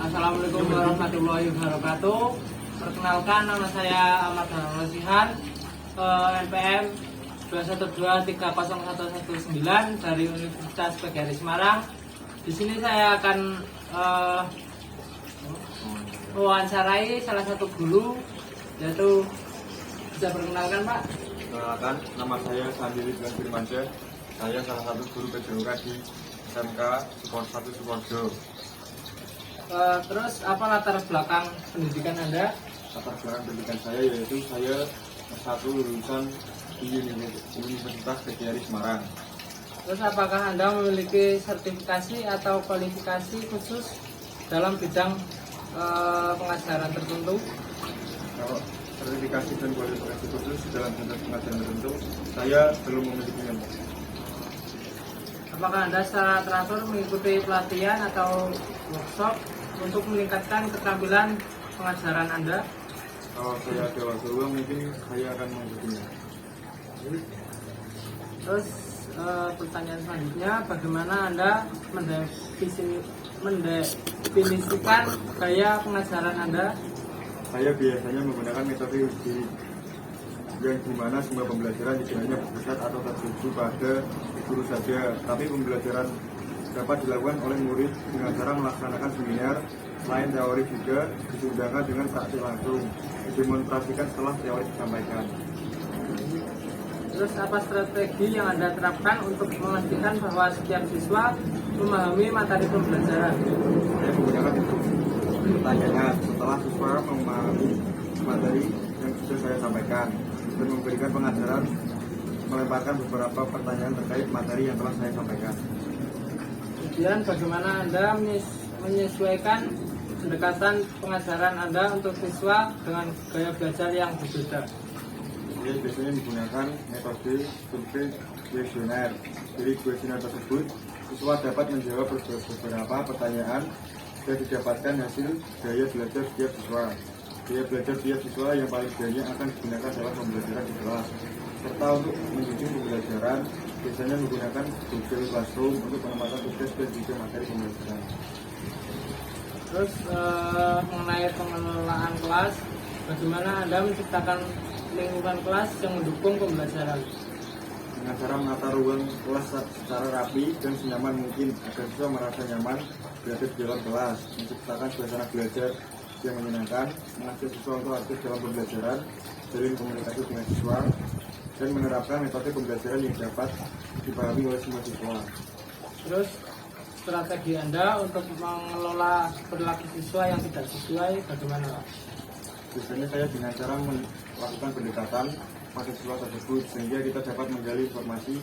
Assalamualaikum warahmatullahi wabarakatuh. Perkenalkan, nama saya Ahmad Harolosihan, NPM 2123019 dari Universitas PGRI Semarang. Di sini saya akan mewawancarai salah satu guru, yaitu bisa perkenalkan Pak. Perkenalkan, nama saya Sandiri Bulan Firmansyah. Saya salah satu guru PJOK di SMK Support 1 Sukoharjo. Terus apa latar belakang pendidikan Anda? Latar belakang pendidikan saya yaitu saya S1 lulusan di Universitas PGRI Semarang. Terus apakah Anda memiliki sertifikasi atau kualifikasi khusus dalam bidang pengajaran tertentu? Kalau sertifikasi dan kualifikasi khusus dalam bidang pengajaran tertentu, saya belum memilikinya. Apakah Anda secara teratur mengikuti pelatihan atau workshop untuk meningkatkan keterampilan pengajaran Anda? Kalau saya ada waktu luang, mungkin saya akan mengikutinya. Terus pertanyaan selanjutnya, bagaimana Anda mendefinisikan gaya pengajaran Anda? Saya biasanya menggunakan metode UJI, yang dimana semua pembelajaran tidak hanya berpusat atau tertuju pada guru saja, tapi pembelajaran dapat dilakukan oleh murid dengan cara melaksanakan seminar. Selain teori juga disundangkan dengan praktik langsung, didemonstrasikan setelah teori disampaikan. Terus apa strategi yang Anda terapkan untuk memastikan bahwa setiap siswa memahami materi pembelajaran? Saya menggunakan pertanyaan setelah siswa memahami materi yang sudah saya sampaikan dan memberikan pengajaran melemparkan beberapa pertanyaan terkait materi yang telah saya sampaikan. Kemudian bagaimana Anda menyesuaikan pendekatan pengajaran Anda untuk siswa dengan gaya belajar yang berbeda? Saya biasanya menggunakan metode survei kuesioner. Dari kuesioner tersebut, siswa dapat menjawab beberapa pertanyaan dan didapatkan hasil gaya belajar setiap siswa. Gaya belajar setiap siswa yang paling banyak akan digunakan dalam pembelajaran di kelas. Serta untuk mendukung pembelajaran, biasanya menggunakan Google Classroom untuk penempatan tugas dan juga materi pembelajaran. Terus mengenai pengelolaan kelas, bagaimana Anda menciptakan lingkungan kelas yang mendukung pembelajaran? Dengan cara menata ruang kelas secara rapi dan senyaman mungkin agar siswa merasa nyaman berada di dalam kelas, menciptakan suasana belajar yang menyenangkan, mengajak siswa untuk aktif dalam pembelajaran, jalin komunikasi dengan siswa, dan menerapkan metode pembelajaran yang dapat dipahami oleh semua siswa. Terus strategi Anda untuk mengelola perilaku siswa yang tidak sesuai bagaimana Pak? Biasanya saya dengan cara melakukan pendekatan pada siswa tersebut sehingga kita dapat menggali informasi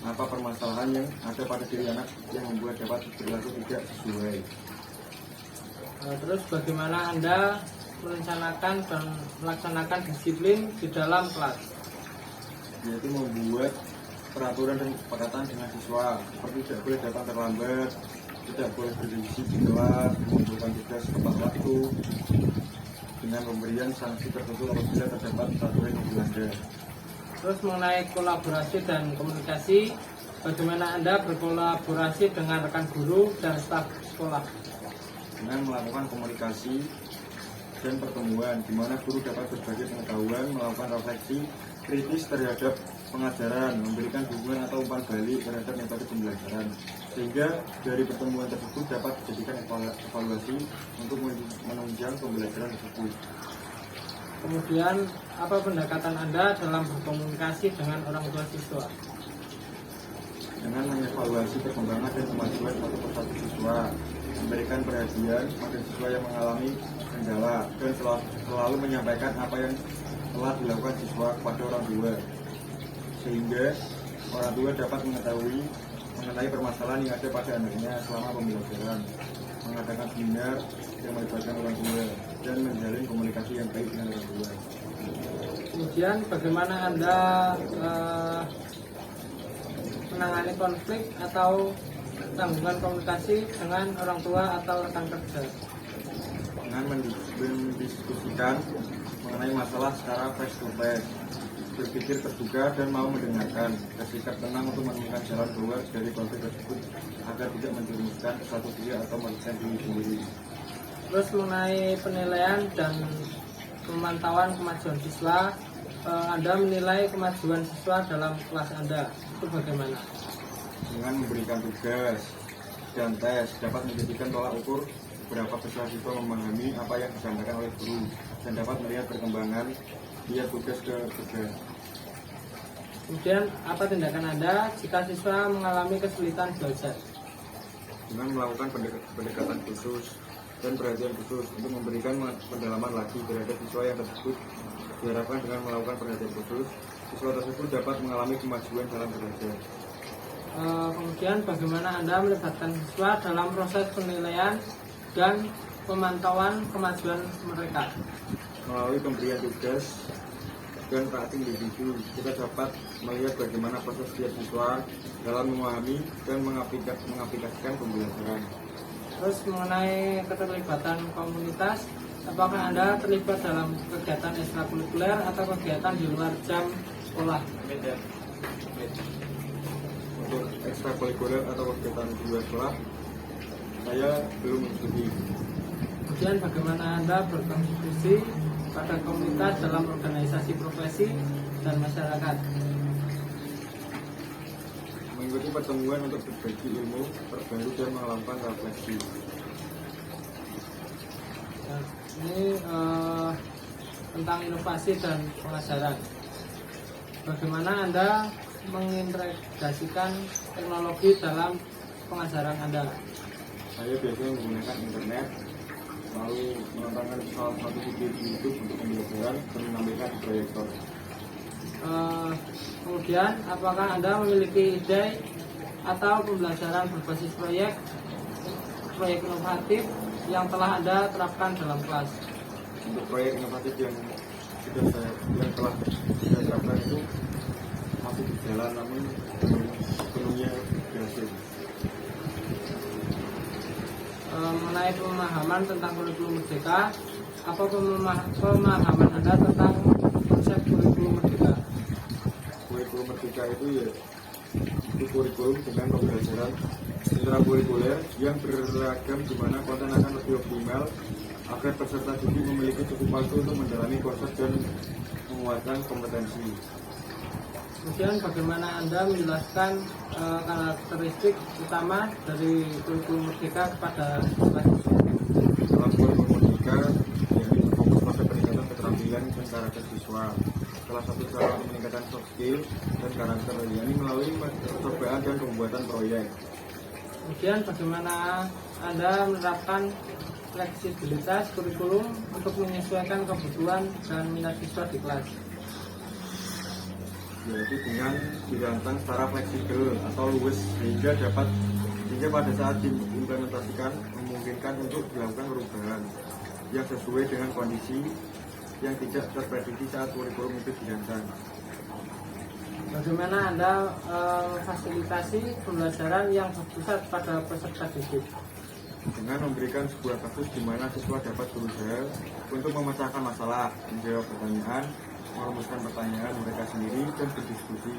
apa permasalahan yang ada pada diri anak yang membuat dapat perilaku tidak sesuai. Terus bagaimana Anda merencanakan dan melaksanakan disiplin di dalam kelas? Yaitu membuat peraturan dan kesepakatan dengan siswa seperti tidak boleh datang terlambat, tidak boleh berdiskusi di kelas, mengumpulkan tugas tepat waktu, dengan pemberian sanksi tertentu apabila terdapat peraturan yang dilanggar. Terus mengenai kolaborasi dan komunikasi, bagaimana Anda berkolaborasi dengan rekan guru dan staf sekolah? Dengan melakukan komunikasi dan pertemuan, di mana guru dapat berbagi pengetahuan, melakukan refleksi kritis terhadap pengajaran, memberikan dukungan atau umpan balik terhadap metode pembelajaran, sehingga dari pertemuan tersebut dapat dijadikan evaluasi untuk menunjang pembelajaran tersebut. Kemudian, apa pendekatan Anda dalam berkomunikasi dengan orang tua siswa? Dengan mengevaluasi perkembangan dan kemajuan satu persatu siswa, memberikan perhatian pada siswa yang mengalami kendala, dan selalu menyampaikan apa yang telah dilakukan siswa kepada orang tua, sehingga orang tua dapat mengetahui mengenai permasalahan yang ada pada anaknya selama pembelajaran, mengadakan seminar yang melibatkan orang tua, dan menjalin komunikasi yang baik dengan orang tua. Kemudian bagaimana Anda menangani konflik atau tanggungan komunikasi dengan orang tua atau rekan kerja? Dengan mendiskusikan mengenai masalah secara face to face, berpikir terbuka dan mau mendengarkan, bersikap tenang untuk menemukan jalan keluar dari konflik tersebut agar tidak menjerumuskan ke suatu pihak atau merugikan diri sendiri. Terus mengenai penilaian dan pemantauan kemajuan siswa, Anda menilai kemajuan siswa dalam kelas Anda itu bagaimana? Dengan memberikan tugas dan tes dapat menjadikan tolak ukur berapa besar siswa memahami apa yang disampaikan oleh guru dan dapat melihat perkembangan dia tugas ke tugas. Kemudian apa tindakan Anda jika siswa mengalami kesulitan belajar? Dengan melakukan pendekatan khusus dan perhatian khusus untuk memberikan pendalaman lagi terhadap siswa yang tersebut. Diharapkan dengan melakukan perhatian khusus, siswa tersebut dapat mengalami kemajuan dalam belajar. Kemudian bagaimana Anda melibatkan siswa dalam proses penilaian dan pemantauan kemajuan mereka? Melalui pemberian tugas dan praktik individu, kita dapat melihat bagaimana proses setiap siswa dalam memahami dan mengaplikasikan pembelajaran. Terus mengenai keterlibatan komunitas, apakah Anda terlibat dalam kegiatan ekstrakurikuler atau kegiatan di luar jam sekolah? Untuk ekstrakurikuler atau kegiatan di luar sekolah, saya belum mengikuti. Kemudian bagaimana Anda berkontribusi pada komunitas dalam organisasi profesi dan masyarakat? Mengikuti pertemuan untuk berbagi ilmu terbaru dan melakukan refleksi. Nah, ini tentang inovasi dan pengajaran. Bagaimana Anda mengintegrasikan teknologi dalam pengajaran Anda? Saya biasanya menggunakan internet, lalu menonton salah satu video di YouTube untuk pembelajaran dan menampilkan proyektor. Kemudian, apakah Anda memiliki ide atau pembelajaran berbasis proyek inovatif yang telah Anda terapkan dalam kelas? Untuk proyek inovatif yang telah saya terapkan itu masih di jalan, namun belum sepenuhnya berhasil. Mengenai pemahaman tentang kurikulum merdeka, apa pemahaman Anda tentang konsep kurikulum merdeka? Kurikulum merdeka itu kurikulum dengan pembelajaran intrakurikuler yang beragam, di mana konten akan lebih optimal agar peserta didik memiliki cukup waktu untuk mendalami konsep dan menguatkan kompetensi. Kemudian bagaimana Anda menjelaskan karakteristik utama dari kurikulum merdeka kepada siswa? Dalam kurikulum merdeka, yakni berfokus pada peningkatan keterampilan dan karakter siswa. Salah satu cara untuk meningkatkan soft skill dan karakter, yakni melalui percobaan dan pembuatan proyek. Kemudian bagaimana Anda menerapkan fleksibilitas kurikulum untuk menyesuaikan kebutuhan dan minat siswa di kelas? Yaitu dengan dirancang secara fleksibel atau luwes sehingga pada saat diimplementasikan memungkinkan untuk dilakukan perubahan yang sesuai dengan kondisi yang tidak terprediksi saat kurikulum itu dirancang. Bagaimana Anda memfasilitasi pembelajaran yang berpusat pada peserta didik? Dengan memberikan sebuah kasus di mana siswa dapat berusaha untuk memecahkan masalah, menjawab pertanyaan, merumuskan pertanyaan mereka sendiri dan berdiskusi,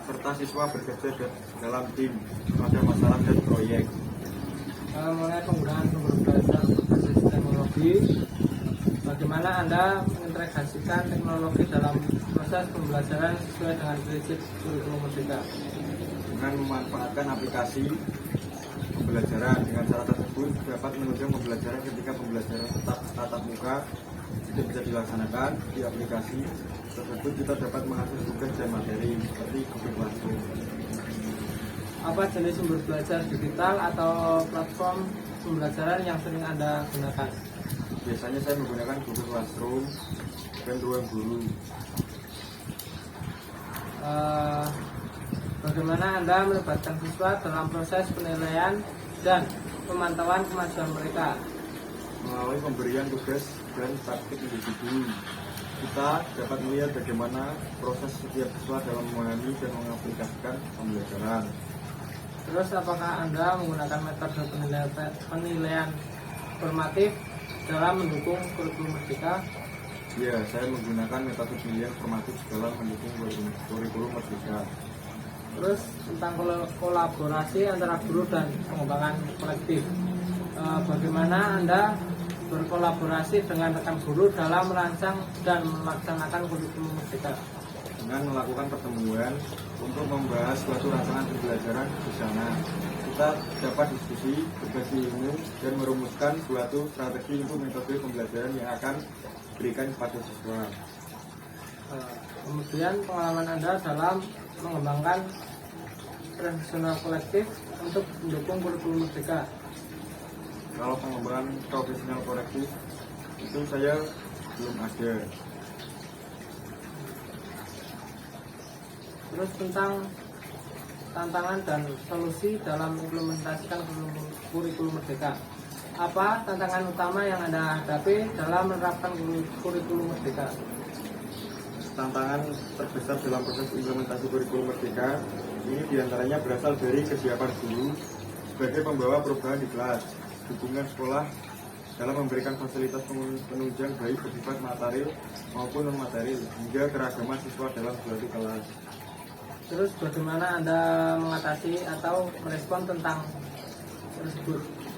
serta siswa bekerja dalam tim pada masalah dan proyek. Mengenai penggunaan sumber belajar berbasis teknologi, bagaimana Anda mengintegrasikan teknologi dalam proses pembelajaran sesuai dengan prinsip kurikulum merdeka? Dengan memanfaatkan aplikasi pembelajaran, dengan cara tersebut dapat menunjang pembelajaran ketika pembelajaran tatap muka tidak bisa dilaksanakan di aplikasi tersebut. Kita dapat mengakses tugas dan materi seperti Google Classroom. Apa jenis sumber belajar digital atau platform pembelajaran yang sering Anda gunakan? Biasanya saya menggunakan Google Classroom dan Ruang Guru. Bagaimana Anda melibatkan siswa dalam proses penilaian dan pemantauan kemajuan mereka? Melalui pemberian tugas dan praktik individu, kita dapat melihat bagaimana proses setiap siswa dalam memahami dan mengaplikasikan pembelajaran. Terus apakah Anda menggunakan metode penilaian formatif dalam mendukung kurikulum merdeka? Ya, saya menggunakan metode penilaian formatif dalam mendukung kurikulum merdeka. Terus tentang kolaborasi antara guru dan pengembangan kolektif, bagaimana Anda berkolaborasi dengan rekan guru dalam merancang dan melaksanakan kurikulum merdeka. Dengan melakukan pertemuan untuk membahas suatu rancangan pembelajaran bersama, kita dapat diskusi, berbagi ilmu, dan merumuskan suatu strategi untuk metode pembelajaran yang akan diberikan kepada siswa. Kemudian pengalaman Anda dalam mengembangkan profesional kolektif untuk mendukung kurikulum merdeka. Kalau pengembangan profesional kolektif itu saya belum ada. Terus tentang tantangan dan solusi dalam implementasikan kurikulum merdeka. Apa tantangan utama yang Anda hadapi dalam menerapkan kurikulum merdeka? Tantangan terbesar dalam proses implementasi kurikulum merdeka ini diantaranya berasal dari kesiapan guru sebagai pembawa perubahan di kelas, dukungan sekolah dalam memberikan fasilitas penunjang baik bersifat material maupun non material hingga keragaman siswa dalam suatu kelas. Terus bagaimana Anda mengatasi atau merespon tentang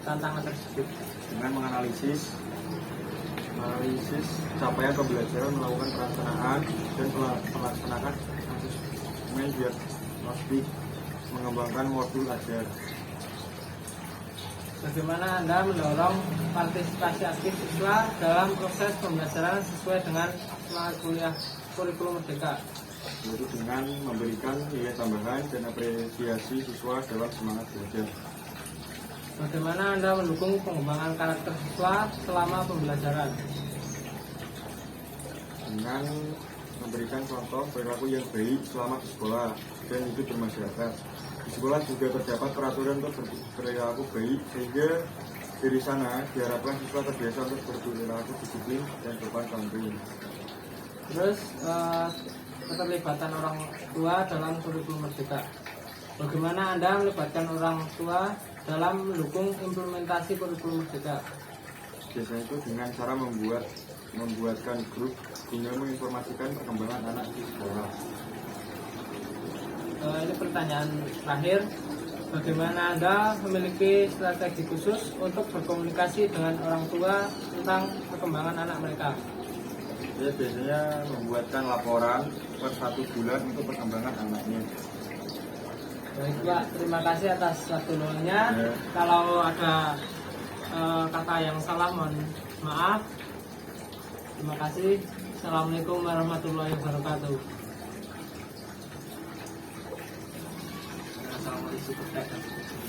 tantangan tersebut? Dengan menganalisis capaian pembelajaran, melakukan perencanaan dan pelaksanaan asesmen diagnostik, mengembangkan modul ajar. Bagaimana Anda mendorong partisipasi aktif siswa dalam proses pembelajaran sesuai dengan semangat kuliah kurikulum merdeka? Yaitu dengan memberikan nilai tambahan dan apresiasi siswa dalam semangat belajar. Bagaimana Anda mendukung pengembangan karakter siswa selama pembelajaran? Dengan memberikan contoh perilaku yang baik selama di sekolah dan hidup bermasyarakat. Di sekolah juga terdapat peraturan untuk berperilaku baik sehingga dari sana diharapkan siswa terbiasa untuk berperilaku disiplin dan sopan santun. Terus keterlibatan orang tua dalam kurikulum merdeka. Bagaimana Anda melibatkan orang tua dalam mendukung implementasi kurikulum merdeka? Biasanya itu dengan cara membuatkan grup guna menginformasikan perkembangan anak di sekolah. Ini pertanyaan terakhir. Bagaimana Anda memiliki strategi khusus untuk berkomunikasi dengan orang tua tentang perkembangan anak mereka? Saya biasanya membuatkan laporan per 1 bulan untuk perkembangan anaknya. Baik Pak, terima kasih atas waktu luangnya. Ya. Kalau ada kata yang salah mohon maaf. Terima kasih. Assalamualaikum warahmatullahi wabarakatuh. Assalamualaikum.